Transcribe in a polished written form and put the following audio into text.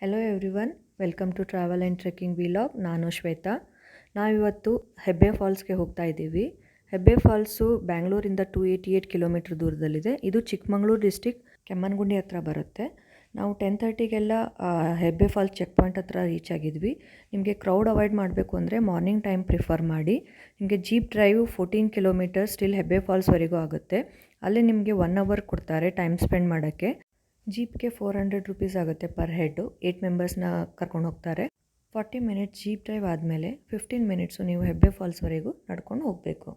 Hello everyone, welcome to travel and trekking vlog. ನಾನು ಶ್ವೇತಾ. ನಾವಿವತ್ತು ಹೆಬ್ಬೆ ಫಾಲ್ಸ್ಗೆ ಹೋಗ್ತಾ ಇದ್ದೀವಿ. ಹೆಬ್ಬೆ ಫಾಲ್ಸು ಬ್ಯಾಂಗ್ಳೂರಿಂದ 288 ಕಿಲೋಮೀಟ್ರ್ ದೂರದಲ್ಲಿದೆ. ಇದು ಚಿಕ್ಕಮಗಳೂರು ಡಿಸ್ಟಿಕ್ ಕೆಮ್ಮನ್ಗುಂಡಿ ಹತ್ರ ಬರುತ್ತೆ. ನಾವು 10:30ಗೆಲ್ಲ ಹೆಬ್ಬೆ ಫಾಲ್ಸ್ ಚೆಕ್ ಪಾಯಿಂಟ್ ಹತ್ರ ರೀಚ್ ಆಗಿದ್ವಿ. ನಿಮಗೆ ಕ್ರೌಡ್ ಅವಾಯ್ಡ್ ಮಾಡಬೇಕು ಅಂದರೆ ಮಾರ್ನಿಂಗ್ ಟೈಮ್ ಪ್ರಿಫರ್ ಮಾಡಿ. ನಿಮಗೆ ಜೀಪ್ ಡ್ರೈವ್ 14 ಕಿಲೋಮೀಟರ್ ಸ್ಟಿಲ್ ಹೆಬ್ಬೆ ಫಾಲ್ಸ್ವರೆಗೂ ಆಗುತ್ತೆ. ಅಲ್ಲಿ ನಿಮಗೆ 1 ಅವರ್ ಕೊಡ್ತಾರೆ ಟೈಮ್ ಸ್ಪೆಂಡ್ ಮಾಡೋಕ್ಕೆ. ಜೀಪ್ಗೆ 400 ರುಪೀಸ್ ಆಗುತ್ತೆ ಪರ್ ಹೆಡ್ಡು. 8 ಮೆಂಬರ್ಸ್ನ ಕರ್ಕೊಂಡು ಹೋಗ್ತಾರೆ. 40 ಮಿನಿಟ್ಸ್ ಜೀಪ್ ಡ್ರೈವ್ ಆದಮೇಲೆ 15 ಮಿನಿಟ್ಸು ನೀವು ಹೆಬ್ಬೆ ಫಾಲ್ಸ್ವರೆಗೂ ನಡ್ಕೊಂಡು ಹೋಗಬೇಕು.